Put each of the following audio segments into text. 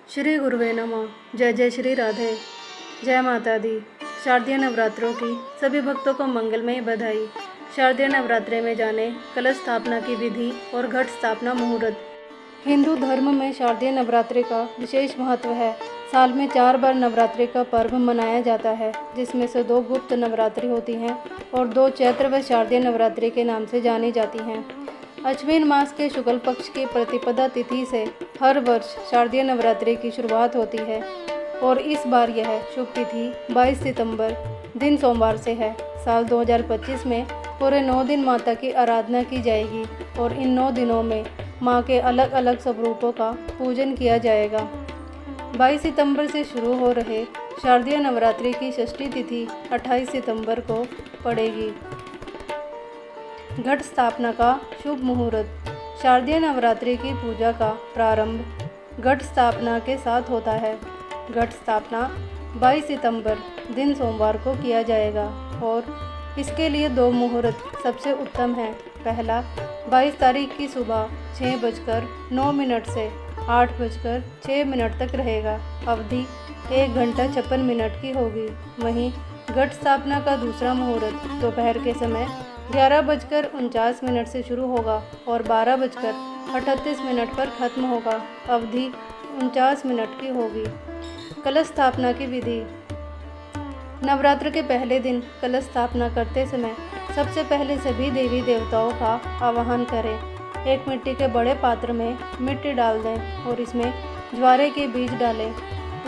श्री गुरुवे नमः। जय जय श्री राधे। जय माता दी। शारदीय नवरात्रों की सभी भक्तों को मंगलमय बधाई। शारदीय नवरात्रे में जाने कलश स्थापना की विधि और घट स्थापना मुहूर्त। हिंदू धर्म में शारदीय नवरात्रि का विशेष महत्व है। साल में 4 बार नवरात्रि का पर्व मनाया जाता है, जिसमें से 2 गुप्त नवरात्रि होती हैं और 2 चैत्र व शारदीय नवरात्रि के नाम से जानी जाती हैं। अश्विन मास के शुक्ल पक्ष की प्रतिपदा तिथि से हर वर्ष शारदीय नवरात्रि की शुरुआत होती है और इस बार यह शुभ तिथि 22 सितंबर दिन सोमवार से है। साल 2025 में पूरे 9 दिन माता की आराधना की जाएगी और इन 9 दिनों में माँ के अलग अलग स्वरूपों का पूजन किया जाएगा। 22 सितंबर से शुरू हो रहे शारदीय नवरात्रि की षष्ठी तिथि 28 सितंबर को पड़ेगी। घट स्थापना का शुभ मुहूर्त। शारदीय नवरात्रि की पूजा का प्रारंभ घट स्थापना के साथ होता है। घट स्थापना 22 सितंबर दिन सोमवार को किया जाएगा और इसके लिए 2 मुहूर्त सबसे उत्तम हैं। पहला 22 तारीख की सुबह 6:09 से 8:06 तक रहेगा। अवधि 1 घंटा 56 मिनट की होगी। वहीं घट स्थापना का दूसरा मुहूर्त दोपहर के समय 11:49 से शुरू होगा और 12:38 पर खत्म होगा। अवधि 49 मिनट की होगी। कलश स्थापना की विधि। नवरात्र के पहले दिन कलश स्थापना करते समय सबसे पहले सभी देवी देवताओं का आवाहन करें। एक मिट्टी के बड़े पात्र में मिट्टी डाल दें और इसमें ज्वारे के बीज डालें।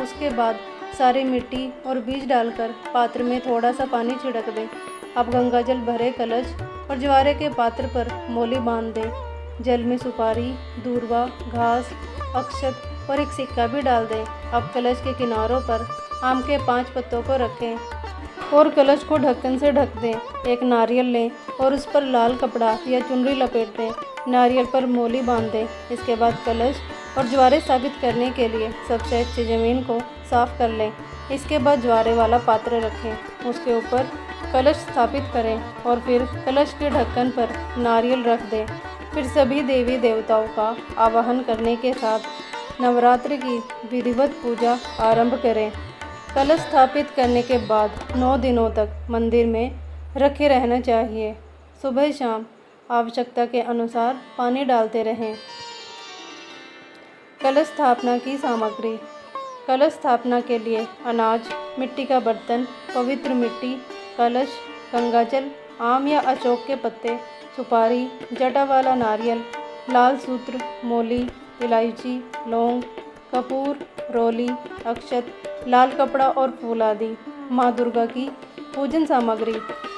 उसके बाद सारी मिट्टी और बीज डालकर पात्र में थोड़ा सा पानी छिड़क दें। अब गंगाजल भरे कलश और ज्वारे के पात्र पर मोली बांध दें। जल में सुपारी, दूर्वा, घास, अक्षत और एक सिक्का भी डाल दें। अब कलश के किनारों पर आम के 5 पत्तों को रखें और कलश को ढक्कन से ढक दें। एक नारियल लें और उस पर लाल कपड़ा या चुनरी लपेट दें। नारियल पर मोली बांध दें। इसके बाद कलश और ज्वारे स्थापित करने के लिए सबसे अच्छी ज़मीन को साफ कर लें। इसके बाद ज्वारे वाला पात्र रखें, उसके ऊपर कलश स्थापित करें और फिर कलश के ढक्कन पर नारियल रख दें। फिर सभी देवी देवताओं का आवाहन करने के साथ नवरात्रि की विधिवत पूजा आरंभ करें। कलश स्थापित करने के बाद 9 दिनों तक मंदिर में रखे रहना चाहिए। सुबह शाम आवश्यकता के अनुसार पानी डालते रहें। कलश स्थापना की सामग्री। कलश स्थापना के लिए अनाज, मिट्टी का बर्तन, पवित्र मिट्टी, कलश, गंगाजल, आम या अशोक के पत्ते, सुपारी, जटा वाला नारियल, लाल सूत्र, मोली, इलायची, लौंग, कपूर, रोली, अक्षत, लाल कपड़ा और फूल आदि। माँ दुर्गा की पूजन सामग्री।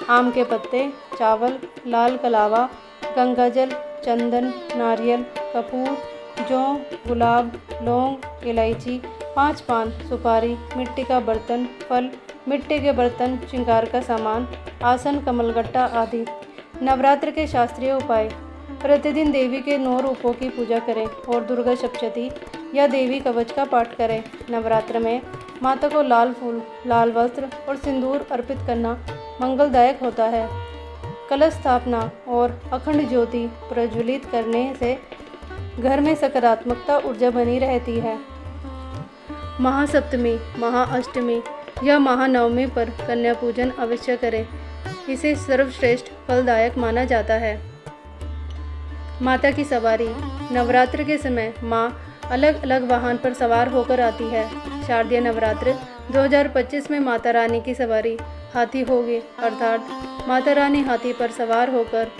आम के पत्ते, चावल, लाल कलावा, गंगाजल, चंदन, नारियल, कपूर, जौ, गुलाब, लौंग, इलायची, 5 पान, सुपारी, मिट्टी का बर्तन, फल, मिट्टी के बर्तन, श्रृंगार का सामान, आसन, कमलगट्टा आदि। नवरात्र के शास्त्रीय उपाय। प्रतिदिन देवी के 9 रूपों की पूजा करें और दुर्गा सप्तशती या देवी कवच का पाठ करें। नवरात्र में माता को लाल फूल, लाल वस्त्र और सिंदूर अर्पित करना मंगलदायक होता है। कलश स्थापना और अखंड ज्योति प्रज्वलित करने से घर में सकारात्मकता ऊर्जा बनी रहती है। महासप्तमी, महाअष्टमी या महानवमी पर कन्या पूजन अवश्य करें। इसे सर्वश्रेष्ठ फलदायक माना जाता है। माता की सवारी। नवरात्र के समय माँ अलग अलग वाहन पर सवार होकर आती है। शारदीय नवरात्र 2025 में माता रानी की सवारी हाथी होगी, अर्थात माता रानी हाथी पर सवार होकर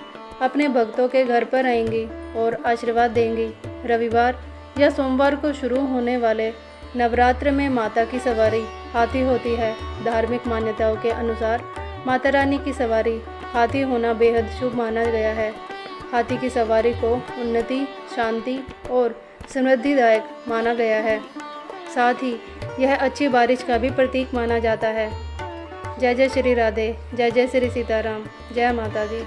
अपने भक्तों के घर पर आएंगी और आशीर्वाद देंगी। रविवार या सोमवार को शुरू होने वाले नवरात्र में माता की सवारी हाथी होती है। धार्मिक मान्यताओं के अनुसार माता रानी की सवारी हाथी होना बेहद शुभ माना गया है। हाथी की सवारी को उन्नति, शांति और समृद्धिदायक माना गया है। साथ ही यह अच्छी बारिश का भी प्रतीक माना जाता है। जय जय श्री राधे। जय जय श्री सीताराम। जय माता दी।